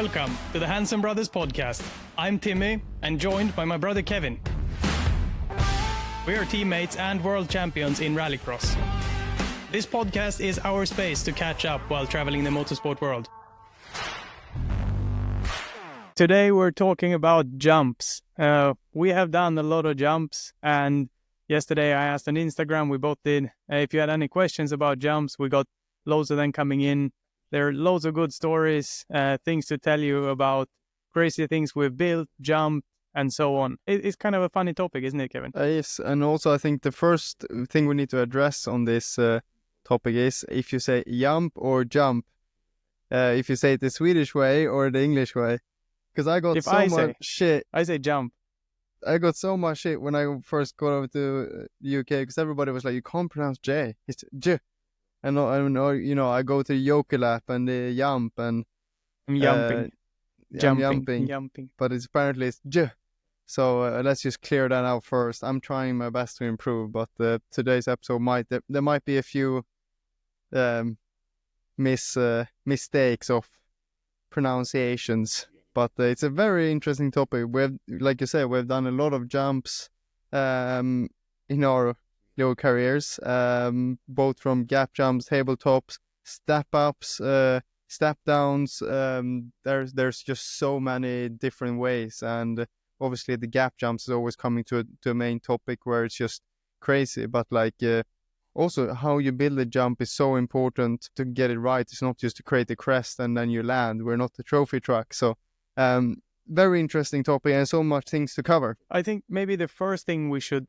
Welcome to the Hansen Brothers podcast. I'm Timmy and joined by my brother Kevin. We are teammates and world champions in Rallycross. This podcast is our space to catch up while traveling the motorsport world. Today we're talking about jumps. We have done a lot of jumps, and yesterday I asked on Instagram, we both did, if you had any questions about jumps. We got loads of them coming in. There are loads of good stories, things to tell you about, crazy things we've built, jumped, and so on. It's kind of a funny topic, isn't it, Kevin? Yes, and also I think the first thing we need to address on this topic is if you say jump or jump, if you say it the Swedish way or the English way. Because I got much shit. I say jump. I got so much shit when I first got over to the UK because everybody was like, you can't pronounce J, it's J. And I go to the yoke lap and the jump and I'm jumping. But apparently it's J. So let's just clear that out first. I'm trying my best to improve, but today's episode there might be a few mistakes of pronunciations. But it's a very interesting topic. Like you said, we've done a lot of jumps in our little careers, both from gap jumps, tabletops, step ups, step downs. There's just so many different ways, and obviously the gap jumps is always coming to a main topic where it's just crazy. But also how you build a jump is so important to get it right. It's not just to create a crest and then you land. We're not the trophy truck, so very interesting topic and so much things to cover. I think maybe the first thing we should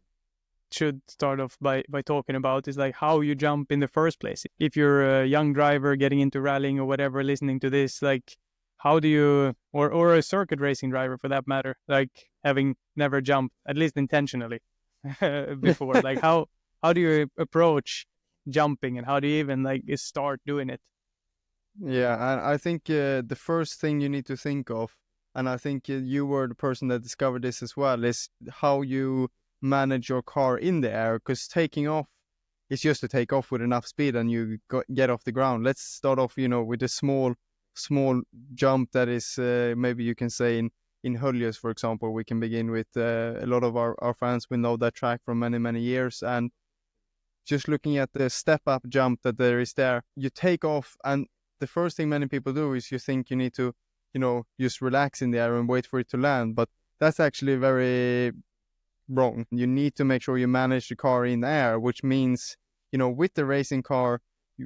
start off by talking about is like how you jump in the first place. If you're a young driver getting into rallying or whatever, listening to this, like how do you, or a circuit racing driver for that matter, like having never jumped, at least intentionally, before, like how do you approach jumping and how do you even start doing it? Yeah, and I think the first thing you need to think of, and I think you were the person that discovered this as well, is how you manage your car in the air, because taking off is just to take off with enough speed and you get off the ground. Let's start off, with a small jump that is maybe you can say in Höljes, for example. We can begin with a lot of our fans will know that track from many years, and just looking at the step up jump that there is there, you take off, and the first thing many people do is you think you need to just relax in the air and wait for it to land, but that's actually very wrong. You need to make sure you manage the car in the air, which means, with the racing car,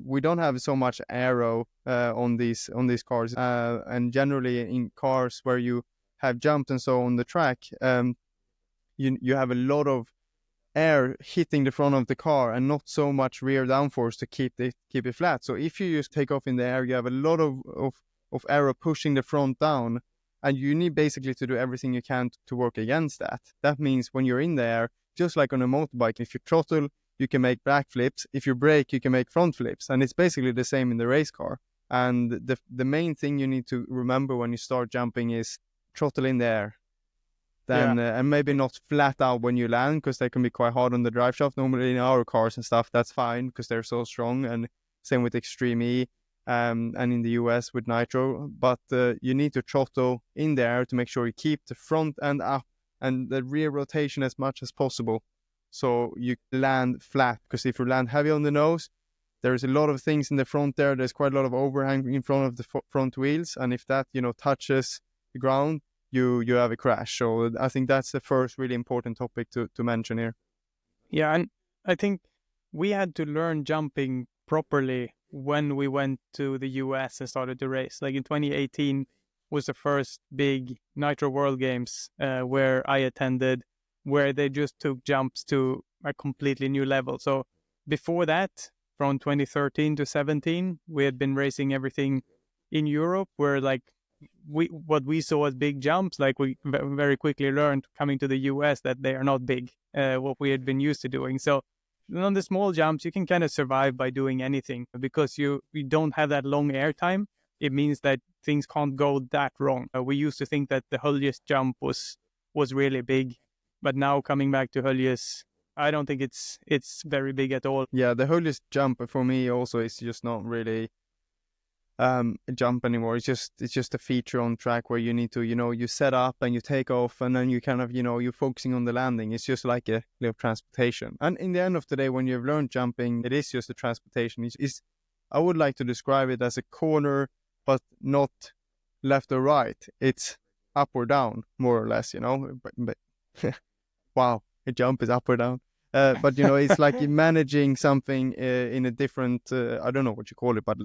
we don't have so much aero on these cars, and generally in cars where you have jumped and so on the track, you have a lot of air hitting the front of the car and not so much rear downforce to keep it flat. So if you just take off in the air, you have a lot of aero pushing the front down, and you need basically to do everything you can to work against that. That means when you're in the air, just like on a motorbike, if you throttle, you can make back flips. If you brake, you can make front flips. And it's basically the same in the race car. And the main thing you need to remember when you start jumping is throttle in the air. Then and maybe not flat out when you land, because they can be quite hard on the drive shaft. Normally in our cars and stuff, that's fine because they're so strong. And same with Extreme E. And in the US with Nitro, but you need to throttle in there to make sure you keep the front end up and the rear rotation as much as possible, so you land flat. Because if you land heavy on the nose, there's a lot of things in the front there. There's quite a lot of overhang in front of the front wheels, and if that touches the ground, you have a crash. So I think that's the first really important topic to mention here. Yeah, and I think we had to learn jumping properly when we went to the US and started to race. Like in 2018 was the first big Nitro World Games where I attended, where they just took jumps to a completely new level. So before that, from 2013 to 17, we had been racing everything in Europe, where what we saw as big jumps, we very quickly learned coming to the US that they are not big, what we had been used to doing. So on the small jumps, you can kind of survive by doing anything because you don't have that long air time. It means that things can't go that wrong. We used to think that the Höljes jump was really big, but now coming back to Höljes, I don't think it's very big at all. Yeah, the Höljes jump for me also is just not really jump anymore. It's just a feature on track where you need to, you set up and you take off, and then you kind of, you're focusing on the landing. It's just like a little transportation. And in the end of the day, when you've learned jumping, it is just a transportation. I would like to describe it as a corner, but not left or right. It's up or down, more or less, But wow, a jump is up or down. But it's like you're managing something in a different, I don't know what you call it, but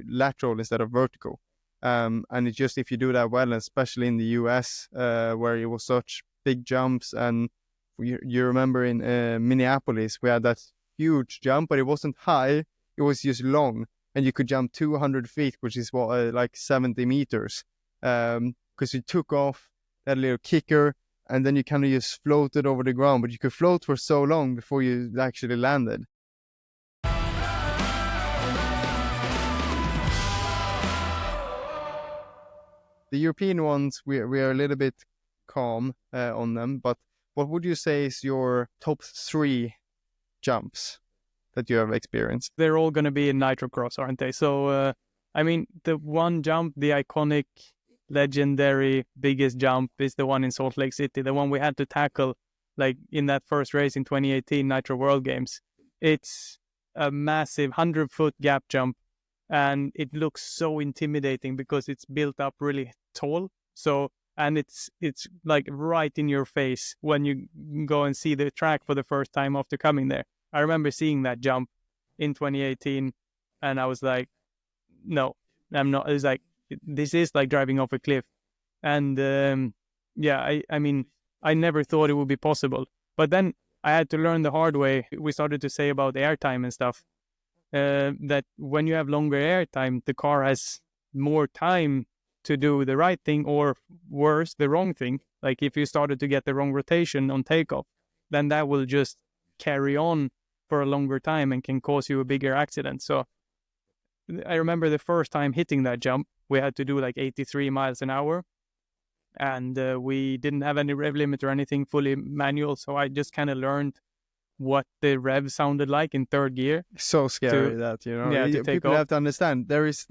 lateral instead of vertical. And it's just, if you do that well, especially in the US, where it was such big jumps, and you remember in Minneapolis, we had that huge jump, but it wasn't high, it was just long, and you could jump 200 feet, which is what, like 70 meters, because you took off that little kicker, and then you kind of just floated over the ground, but you could float for so long before you actually landed. The European ones, we are a little bit calm on them, but what would you say is your top 3 jumps that you have experienced? They're all going to be in Nitrocross, aren't they? So, I mean, the one jump, the iconic, legendary, biggest jump is the one in Salt Lake City, the one we had to tackle, like in that first race in 2018 Nitro World Games. It's a massive 100-foot gap jump, and it looks so intimidating because it's built up really tall. So, and it's like right in your face when you go and see the track for the first time after coming there. I remember seeing that jump in 2018, and I was like, no, I'm not. It's like, this is like driving off a cliff. And I mean, I never thought it would be possible. But then I had to learn the hard way. We started to say about airtime and stuff, that when you have longer airtime, the car has more time to do the right thing, or worse, the wrong thing. Like if you started to get the wrong rotation on takeoff, then that will just carry on for a longer time and can cause you a bigger accident. So I remember the first time hitting that jump, we had to do like 83 miles an hour, and we didn't have any rev limit or anything, fully manual. So I just kind of learned what the rev sounded like in third gear. So scary that, people have to understand there is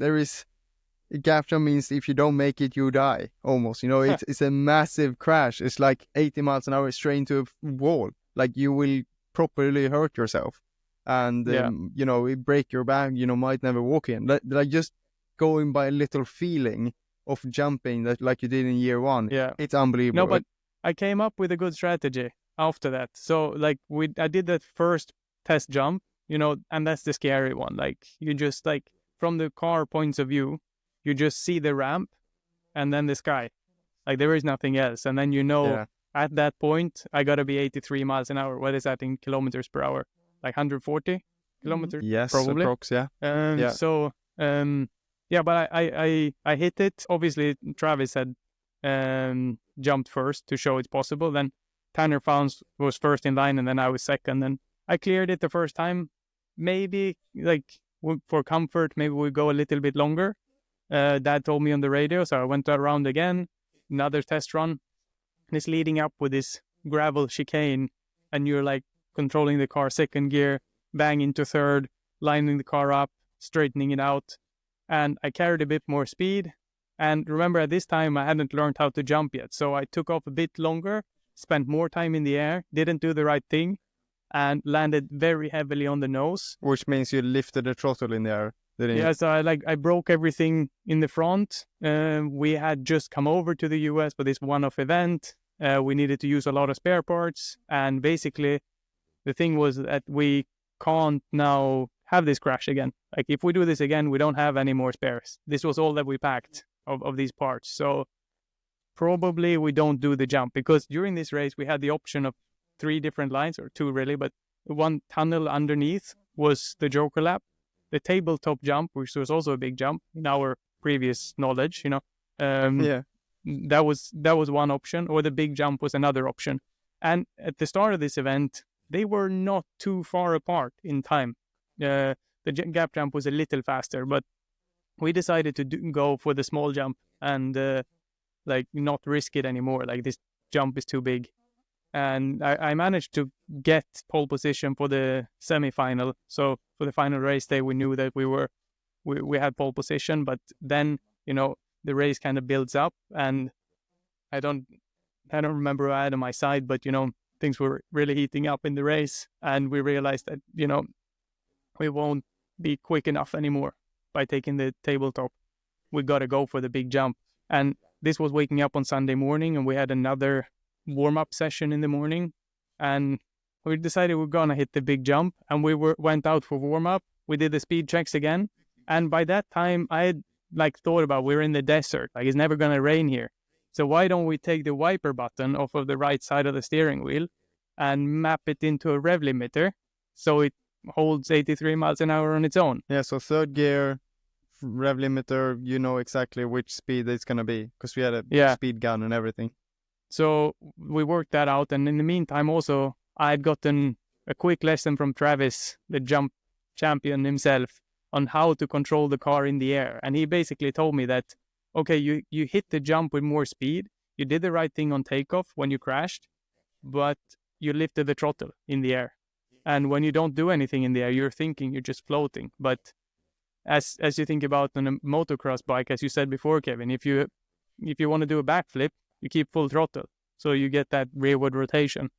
a gap jump means if you don't make it, you die almost. It's a massive crash. It's like 80 miles an hour straight into a wall. Like you will properly hurt yourself, and it break your back. Might never walk in. Like just going by a little feeling of jumping that like you did in year 1. Yeah, it's unbelievable. No, but I came up with a good strategy after that. So like I did that first test jump, and that's the scary one. Like you just, like, from the car points of view, you just see the ramp and then the sky. Like there is nothing else. And then at that point, I got to be 83 miles an hour. What is that in kilometers per hour? Like 140 kilometers? Yes, probably. Approx, yeah. So, but I hit it. Obviously, Travis had jumped first to show it's possible. Then Tanner Fownes was first in line, and then I was second. And I cleared it the first time. Maybe, like, for comfort, maybe we go a little bit longer. Dad told me on the radio, so I went around again, another test run. And it's leading up with this gravel chicane, and you're like controlling the car second gear, bang into third, lining the car up, straightening it out. And I carried a bit more speed. And remember, at this time, I hadn't learned how to jump yet. So I took off a bit longer, spent more time in the air, didn't do the right thing, and landed very heavily on the nose. Which means you lifted the throttle in the air, didn't you? Yeah, so I broke everything in the front. We had just come over to the US for this one-off event. We needed to use a lot of spare parts. And basically, the thing was that we can't now have this crash again. Like, if we do this again, we don't have any more spares. This was all that we packed of these parts. So probably we don't do the jump, because during this race, we had the option of 3 different lines, or 2 really, but one tunnel underneath was the Joker lap. The tabletop jump, which was also a big jump in our previous knowledge, that was one option, or the big jump was another option. And at the start of this event, they were not too far apart in time. The gap jump was a little faster, but we decided to go for the small jump and not risk it anymore. Like, this jump is too big. And I managed to get pole position for the semi-final. So for the final race day, we knew that we were we had pole position, but then, the race kind of builds up, and I don't remember who I had on my side, but, things were really heating up in the race, and we realized that, we won't be quick enough anymore by taking the tabletop. We got to go for the big jump. And this was waking up on Sunday morning, and we had another warm-up session in the morning, and we decided we're going to hit the big jump, and we went out for warm-up. We did the speed checks again, and by that time, I had thought about, we're in the desert, it's never going to rain here. So why don't we take the wiper button off of the right side of the steering wheel and map it into a rev limiter so it holds 83 miles an hour on its own? Yeah, so third gear, rev limiter, you know exactly which speed it's going to be, because we had a speed gun and everything. So we worked that out, and in the meantime also, I had gotten a quick lesson from Travis, the jump champion himself, on how to control the car in the air. And he basically told me that, okay, you hit the jump with more speed, you did the right thing on takeoff when you crashed, but you lifted the throttle in the air. And when you don't do anything in the air, you're thinking you're just floating. But as you think about on a motocross bike, as you said before, Kevin, if you want to do a backflip, you keep full throttle, so you get that rearward rotation.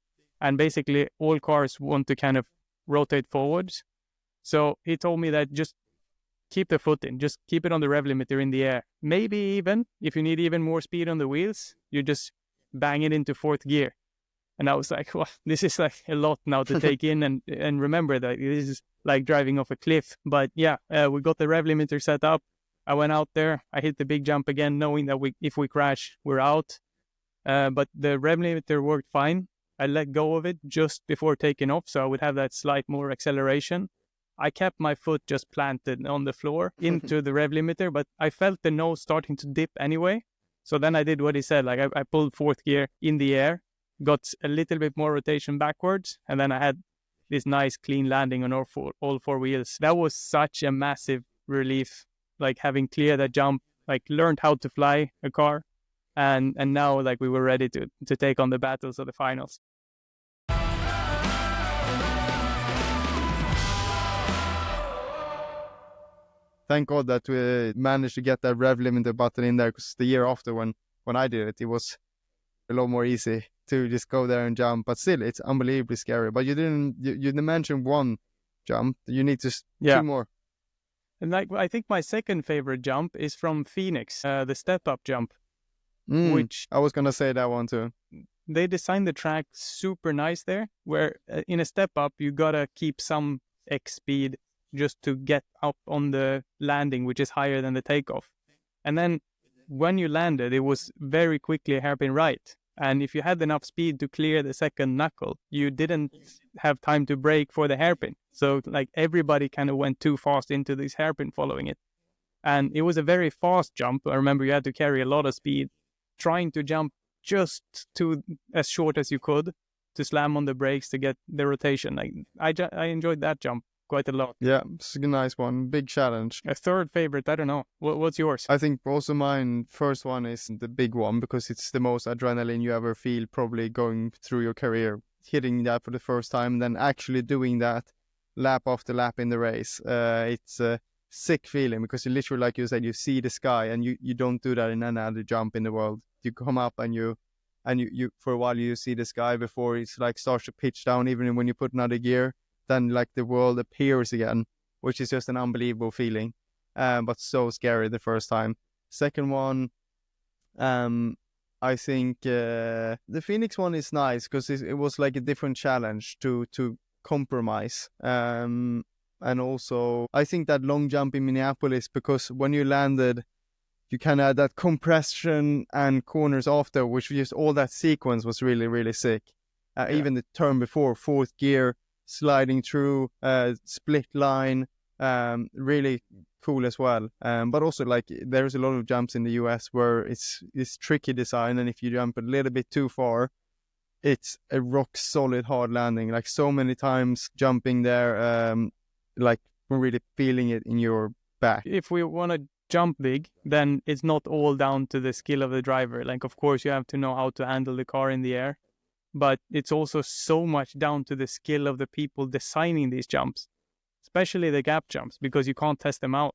And basically, all cars want to kind of rotate forwards. So he told me that just keep the foot in, just keep it on the rev limiter in the air. Maybe even, if you need even more speed on the wheels, you just bang it into fourth gear. And I was like, well, this is a lot now to take in, and remember that this is like driving off a cliff. But yeah, we got the rev limiter set up. I went out there, I hit the big jump again, knowing that if we crash, we're out. But the rev limiter worked fine. I let go of it just before taking off, so I would have that slight more acceleration. I kept my foot just planted on the floor into the rev limiter, but I felt the nose starting to dip anyway. So then I did what he said, I pulled fourth gear in the air, got a little bit more rotation backwards, and then I had this nice clean landing on all four wheels. That was such a massive relief, having cleared that jump, learned how to fly a car, and now we were ready to take on the battles of the finals. Thank God that we managed to get that rev limiter button in there, because the year after when I did it was a lot more easy to just go there and jump. But still, it's unbelievably scary. But you didn't mention one jump. You need to two more. And I think my second favorite jump is from Phoenix, the step-up jump. Which I was going to say that one too. They designed the track super nice there, where in a step-up, you got to keep some X speed just to get up on the landing, which is higher than the takeoff. And then when you landed, it was very quickly a hairpin right. And if you had enough speed to clear the second knuckle, you didn't have time to brake for the hairpin. So everybody kind of went too fast into this hairpin following it. And it was a very fast jump. I remember you had to carry a lot of speed, trying to jump just to as short as you could to slam on the brakes to get the rotation. I enjoyed that jump quite a lot. Yeah, it's a nice one. Big challenge. A third favorite, I don't know. What's yours? I think also mine first one is the big one, because it's the most adrenaline you ever feel probably going through your career. Hitting that for the first time, and then actually doing that lap after lap in the race. It's a sick feeling, because you literally, like you said, you see the sky, and you don't do that in any other jump in the world. You come up and you for a while you see the sky before it starts to pitch down. Even when you put another gear, then the world appears again, which is just an unbelievable feeling, but so scary the first time. Second one, I think the Phoenix one is nice, because it was a different challenge to compromise. And also I think that long jump in Minneapolis, because when you landed, you kind of had that compression and corners after, which just all that sequence was really, really sick. Even the turn before, fourth gear, sliding through, split line, really cool as well. But also there's a lot of jumps in the US where it's tricky design, and if you jump a little bit too far, it's a rock solid hard landing. So many times jumping there, really feeling it in your back. If we want to jump big, then it's not all down to the skill of the driver. Of course, you have to know how to handle the car in the air, but it's also so much down to the skill of the people designing these jumps, especially the gap jumps, because you can't test them out.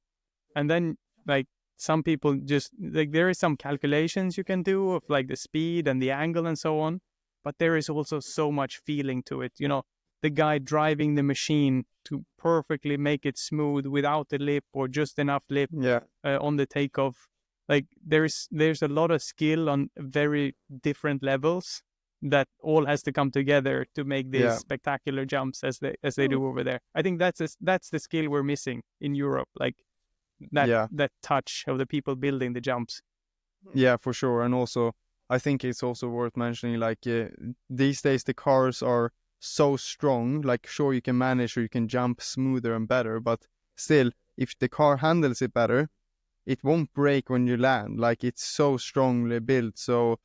And then like some people just like there is some calculations you can do of like the speed and the angle and so on, but there is also so much feeling to it. The guy driving the machine to perfectly make it smooth without a lip or just enough lip Yeah. on the takeoff. Like there's a lot of skill on very different levels that all has to come together to make these Yeah. spectacular jumps as they do over there. I think that's the skill we're missing in Europe, like Yeah. that touch of the people building the jumps. Yeah, for sure. And also, I think it's also worth mentioning, like, these days the cars are so strong. Like, sure, you can manage or you can jump smoother and better, but still, if the car handles it better, it won't break when you land. Like, it's so strongly built, so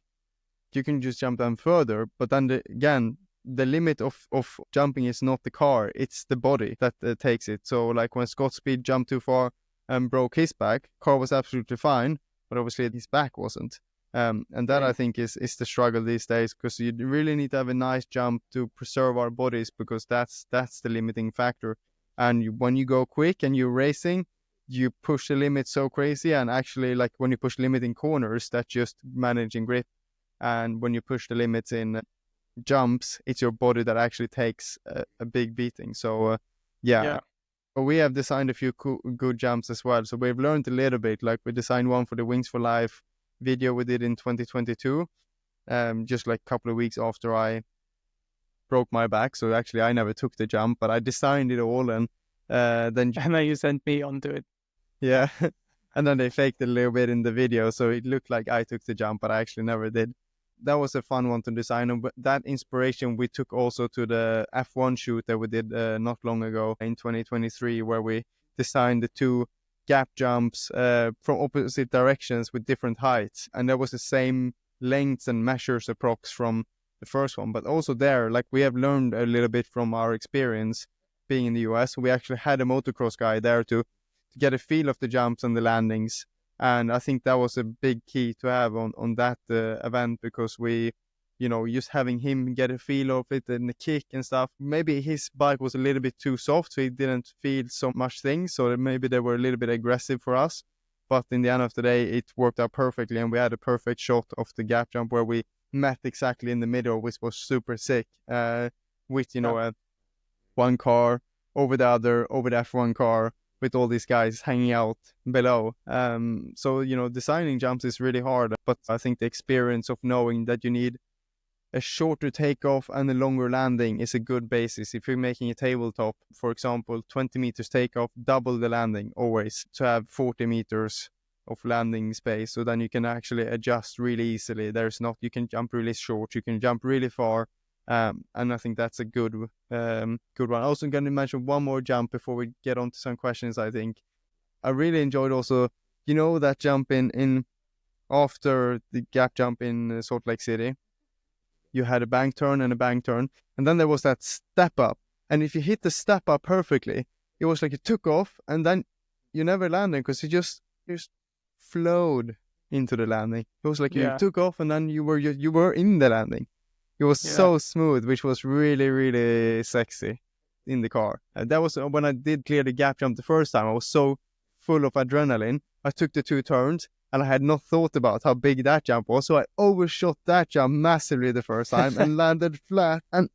you can just jump them further. But then again, the limit of jumping is not the car, it's the body that takes it. So like when Scott Speed jumped too far and broke his back, car was absolutely fine, but obviously his back wasn't. And that I think is the struggle these days, because you really need to have a nice jump to preserve our bodies, because that's the limiting factor. And when you go quick and you're racing, you push the limit so crazy, and actually, like when you push limit in corners, that's just managing grip. And when you push the limits in jumps, it's your body that actually takes a big beating. So yeah. But we have designed a few good jumps as well, so we've learned a little bit. Like we designed one for the Wings for Life video we did in 2022, just like a couple of weeks after I broke my back. So actually I never took the jump, but I designed it all, and then And then you sent me onto it. yeah. And then they faked it a little bit in the video, so it looked like I took the jump, but I actually never did. That was a fun one to design, and that inspiration we took also to the F1 shoot that we did not long ago in 2023, where we designed the two gap jumps from opposite directions with different heights, and there was the same lengths and measures approx from the first one. But also there, like, we have learned a little bit from our experience being in the US. We actually had a motocross guy there to get a feel of the jumps and the landings. And I think that was a big key to have on that event, because we, just having him get a feel of it and the kick and stuff. Maybe his bike was a little bit too soft, so he didn't feel so much things. So maybe they were a little bit aggressive for us. But in the end of the day, it worked out perfectly, and we had a perfect shot of the gap jump where we met exactly in the middle, which was super sick. With one car over the other, over the F1 car, with all these guys hanging out below. So, designing jumps is really hard, but I think the experience of knowing that you need a shorter takeoff and a longer landing is a good basis. If you're making a tabletop, for example, 20 meters takeoff, double the landing always to have 40 meters of landing space. So then you can actually adjust really easily. You can jump really short, you can jump really far. And I think that's a good one. Also going to mention one more jump before we get on to some questions. I think I really enjoyed also, that jump in after the gap jump in Salt Lake City. You had a bank turn and a bank turn, and then there was that step up. And if you hit the step up perfectly, it was like you took off, and then you never landed, because you just flowed into the landing. It was like you took off, and then you were in the landing. It was so smooth, which was really, really sexy in the car. That was when I did clear the gap jump the first time. I was so full of adrenaline. I took the two turns, and I had not thought about how big that jump was. So I overshot that jump massively the first time and landed flat. And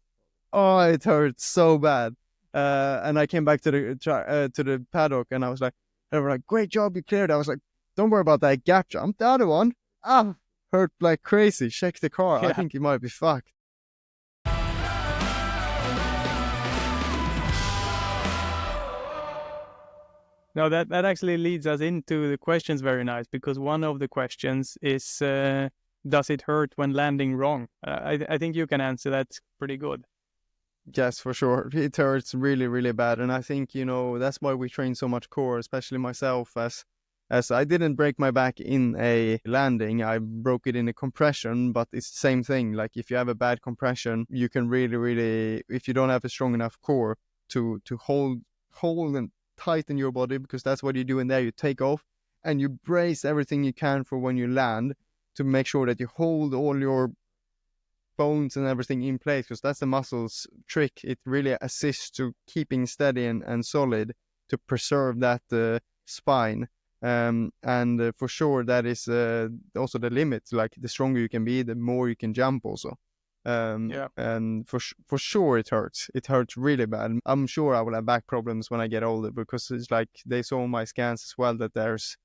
it hurt so bad. And I came back to the paddock, and they were like, "Great job, you cleared." I was like, "Don't worry about that gap jump. The other one, hurt like crazy. Check the car. I think it might be fucked." No, that actually leads us into the questions very nice, because one of the questions is, does it hurt when landing wrong? I think you can answer that pretty good. Yes, for sure. It hurts really, really bad. And I think, that's why we train so much core, especially myself, as I didn't break my back in a landing. I broke it in a compression, but it's the same thing. Like, if you have a bad compression, you can really, really, if you don't have a strong enough core to hold and tighten your body, because that's what you do in there. You take off and you brace everything you can for when you land, to make sure that you hold all your bones and everything in place, because that's the muscles trick. It really assists to keeping steady and solid, to preserve that spine. And for sure that is also the limit. Like the stronger you can be, the more you can jump also. And for sure it hurts really bad. I'm sure I will have back problems when I get older, because it's like they saw my scans as well that there's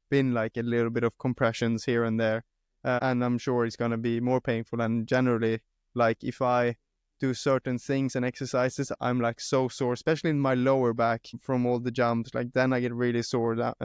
been like a little bit of compressions here and there, and I'm sure it's going to be more painful. And generally, like if I do certain things and exercises, I'm like so sore, especially in my lower back from all the jumps. Like then I get really sore.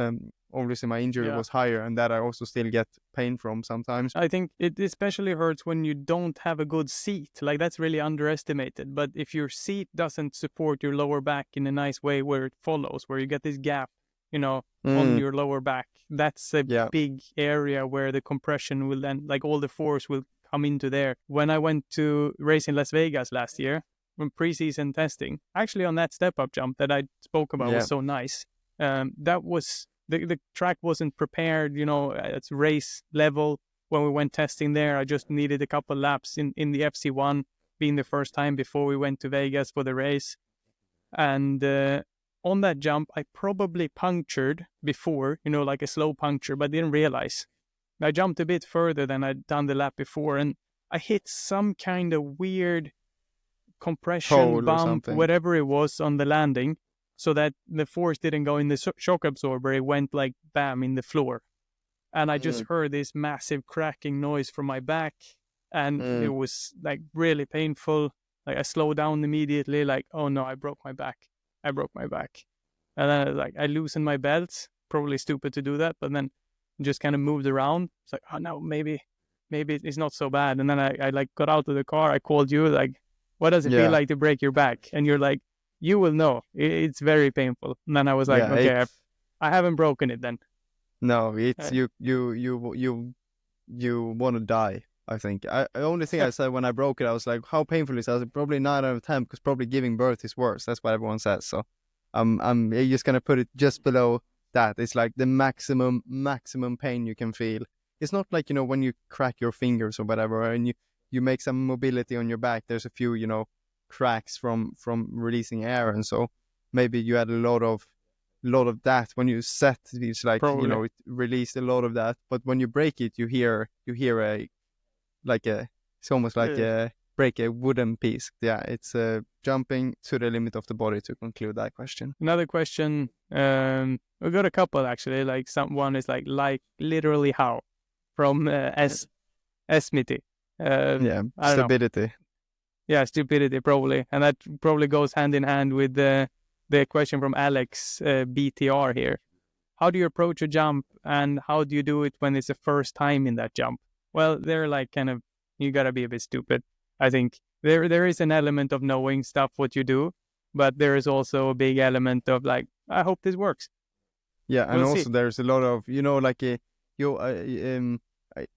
Obviously my injury was higher, and that I also still get pain from sometimes. I think it especially hurts when you don't have a good seat. Like that's really underestimated. But if your seat doesn't support your lower back in a nice way where it follows, where you get this gap, on your lower back, that's a big area where the compression will then, like all the force will come into there. When I went to race in Las Vegas last year, when preseason testing, actually on that step-up jump that I spoke about was so nice. That was... The track wasn't prepared, at race level when we went testing there. I just needed a couple laps in the FC1, being the first time before we went to Vegas for the race. And on that jump, I probably punctured before, like a slow puncture, but didn't realize. I jumped a bit further than I'd done the lap before, and I hit some kind of weird compression bump, whatever it was, on the landing, so that the force didn't go in the shock absorber. It went like bam in the floor. And I just heard this massive cracking noise from my back. And it was like really painful. Like I slowed down immediately, like, oh no, I broke my back. And then I loosened my belt. Probably stupid to do that, but then just kind of moved around. It's like, oh no, maybe it's not so bad. And then I like got out of the car. I called you, like, what does it feel like to break your back? And you're like, you will know. It's very painful. And then I was like, okay, I haven't broken it then. No, it's you want to die, I think. The only thing I said when I broke it, I was like, how painful is it? I was probably 9 out of 10, because probably giving birth is worse. That's what everyone says. So I'm just going to put it just below that. It's like the maximum pain you can feel. It's not like, when you crack your fingers or whatever, and you make some mobility on your back. There's a few, cracks from releasing air, and so maybe you had a lot of that when you set. It's like it released a lot of that, but when you break it, you hear it's almost like break a wooden piece. It's jumping to the limit of the body, to conclude that question. Another question, we got a couple actually. Like one is like literally how, from Smithy. Stupidity. Yeah, stupidity, probably. And that probably goes hand in hand with the question from Alex BTR here. How do you approach a jump, and how do you do it when it's the first time in that jump? Well, they're like kind of, you got to be a bit stupid. I think there is an element of knowing stuff, what you do, but there is also a big element of like, I hope this works. Yeah, and also there's a lot of, like the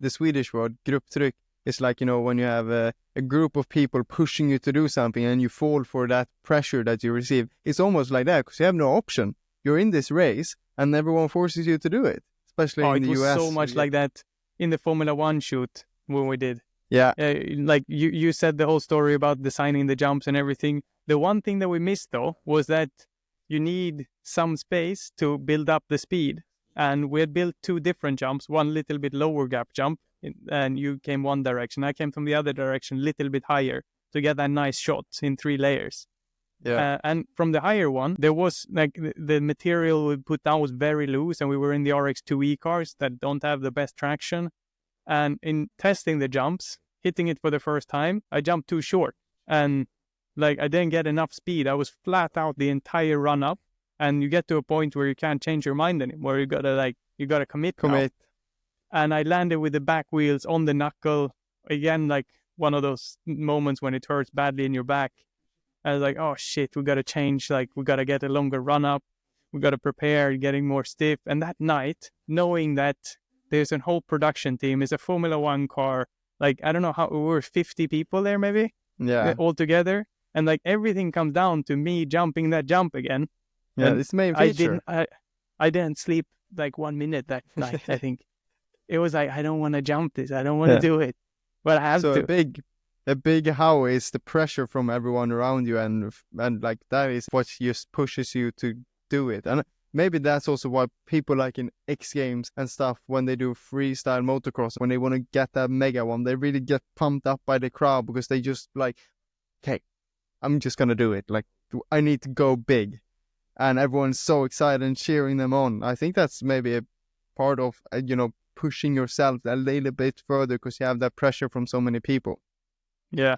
Swedish word, grupptryck. It's like, when you have a group of people pushing you to do something and you fall for that pressure that you receive. It's almost like that, because you have no option. You're in this race and everyone forces you to do it, especially in the US. It was so much like that in the Formula 1 shoot when we did. Yeah. Like you said the whole story about designing the jumps and everything. The one thing that we missed, though, was that you need some space to build up the speed. And we had built 2 different jumps, one little bit lower gap jump, and you came one direction. I came from the other direction, little bit higher, to get that nice shot in 3 layers. Yeah. And from the higher one, there was like the material we put down was very loose, and we were in the RX2E cars that don't have the best traction. And in testing the jumps, hitting it for the first time, I jumped too short, and like I didn't get enough speed. I was flat out the entire run up. And you get to a point where you can't change your mind anymore. You gotta commit. Now. And I landed with the back wheels on the knuckle again, like one of those moments when it hurts badly in your back. I was like, oh shit, we gotta change. Like we gotta get a longer run up. We gotta prepare, getting more stiff. And that night, knowing that there's a whole production team, it's a Formula 1 car. Like I don't know how, we were 50 people there maybe. Yeah. All together, and like everything comes down to me jumping that jump again. Yeah, it's the main feature. I didn't sleep like 1 minute that night. I think it was like, I don't want to jump this. I don't want to do it, but I have to. So a big how is the pressure from everyone around you, and like that is what just pushes you to do it. And maybe that's also why people like in X Games and stuff, when they do freestyle motocross, when they want to get that mega one, they really get pumped up by the crowd because they just like, okay, I'm just going to do it. Like, I need to go big. And everyone's so excited and cheering them on. I think that's maybe a part of, pushing yourself a little bit further because you have that pressure from so many people. Yeah.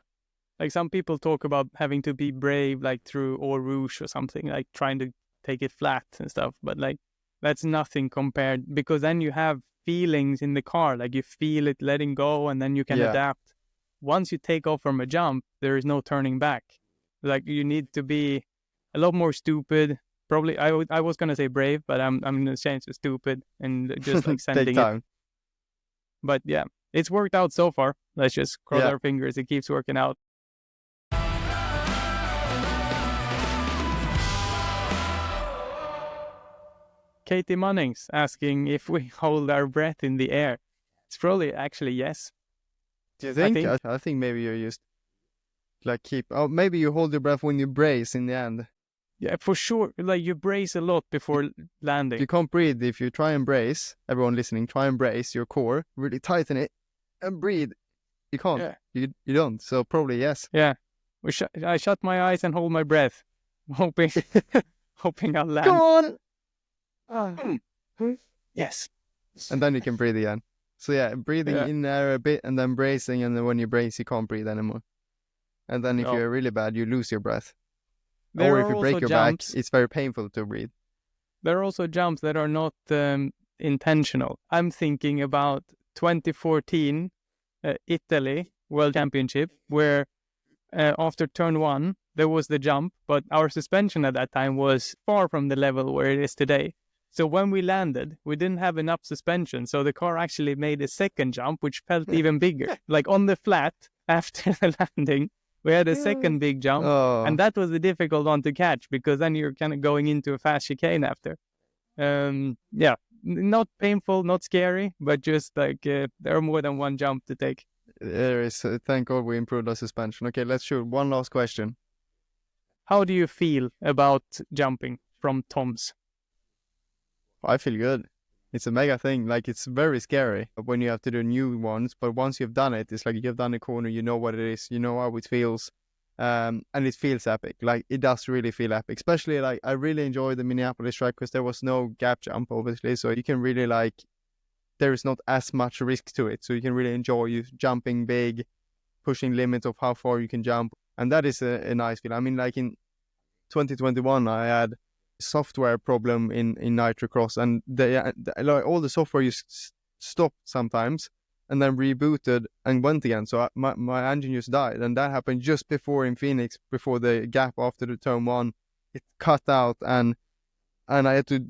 Like some people talk about having to be brave, like through Eau Rouge or something, like trying to take it flat and stuff. But like, that's nothing compared, because then you have feelings in the car, like you feel it letting go and then you can adapt. Once you take off from a jump, there is no turning back. Like you need to be a lot more stupid. Probably, I was going to say brave, but I'm going to change to stupid and just like sending Take time. it. But yeah, it's worked out so far. Let's just cross our fingers. It keeps working out. Katie Munnings asking if we hold our breath in the air. It's probably actually yes. Do you think? I think maybe you just like maybe you hold your breath when you brace in the end. Yeah, for sure. Like you brace a lot before landing. You can't breathe if you try and brace. Everyone listening, try and brace your core, really tighten it and breathe. You can't. Yeah. You don't. So probably yes. Yeah. I shut my eyes and hold my breath, hoping I'll land. Come on. Yes. And then you can breathe again. So yeah, breathing in there a bit and then bracing, and then when you brace, you can't breathe anymore. And then if you're really bad, you lose your breath. Or if you break your back, it's very painful to breathe. There are also jumps that are not intentional. I'm thinking about 2014 Italy World Championship, where after turn 1, there was the jump, but our suspension at that time was far from the level where it is today. So when we landed, we didn't have enough suspension. So the car actually made a second jump, which felt even bigger. Like on the flat, after the landing, we had a second big jump. And that was the difficult one to catch, because then you're kind of going into a fast chicane after. Not painful, not scary, but just like there are more than one jump to take. There is. Thank God we improved our suspension. Okay, let's shoot. One last question. How do you feel about jumping from Tom's? I feel good. It's a mega thing. Like, it's very scary when you have to do new ones, but once you've done it, it's like you've done a corner, you know what it is, you know how it feels, and it feels epic. Like, it does really feel epic. Especially, like, I really enjoy the Minneapolis track because there was no gap jump, obviously, so you can really, like, there is not as much risk to it, so you can really enjoy you jumping big, pushing limits of how far you can jump, and that is a nice feel. I mean, like in 2021, I had software problem in Nitrocross, and all the software just stopped sometimes and then rebooted and went again. So my engine just died, and that happened just before in Phoenix, before the gap after the turn 1. It cut out, and I had to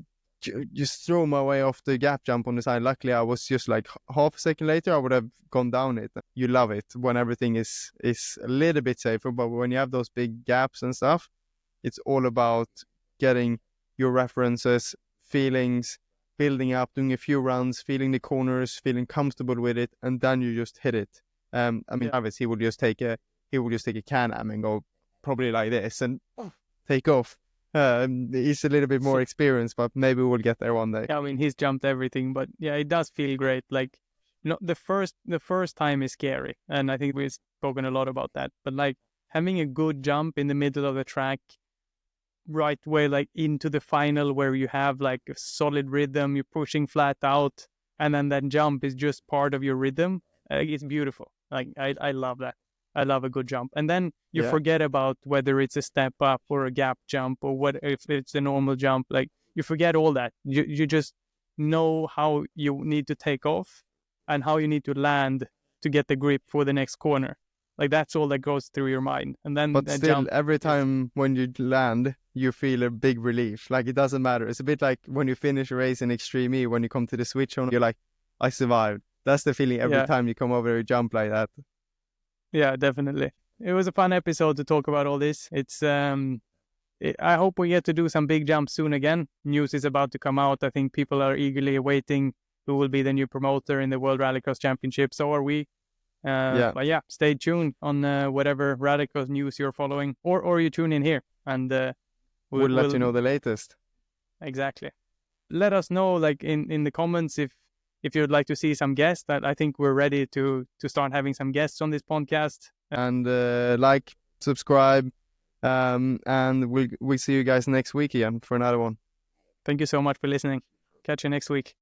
just throw my way off the gap jump on the side. Luckily, I was just like half a second later, I would have gone down it. You love it when everything is a little bit safer, but when you have those big gaps and stuff, it's all about getting your references, feelings, building up, doing a few runs, feeling the corners, feeling comfortable with it, and then you just hit it. I mean, Travis, he will just take a Can-Am and go probably like this and take off. He's a little bit more experienced, but maybe we'll get there one day. Yeah, I mean, he's jumped everything, but yeah, it does feel great. Like, the first time is scary, and I think we've spoken a lot about that. But like having a good jump in the middle of the track, right way, like into the final, where you have like a solid rhythm, you're pushing flat out, and then that jump is just part of your rhythm. It's beautiful. Like I love that. I love a good jump. And then you forget about whether it's a step up or a gap jump, or what if it's a normal jump. Like, you forget all that. You just know how you need to take off and how you need to land to get the grip for the next corner. Like, that's all that goes through your mind. And then, but still, every time when you land, you feel a big relief. Like, it doesn't matter. It's a bit like when you finish a race in Extreme E, when you come to the switch on, you're like, I survived. That's the feeling every time you come over a jump like that. Yeah, definitely. It was a fun episode to talk about all this. It's I hope we get to do some big jumps soon again. News is about to come out. I think people are eagerly awaiting who will be the new promoter in the World Rallycross Championship. So are we. But yeah, stay tuned on whatever Rallycross news you're following, or you tune in here, and we'll let you know the latest. Exactly. Let us know, like in the comments, if you'd like to see some guests. That I think we're ready to start having some guests on this podcast. And like, subscribe, and we see you guys next week again for another one. Thank you so much for listening. Catch you next week.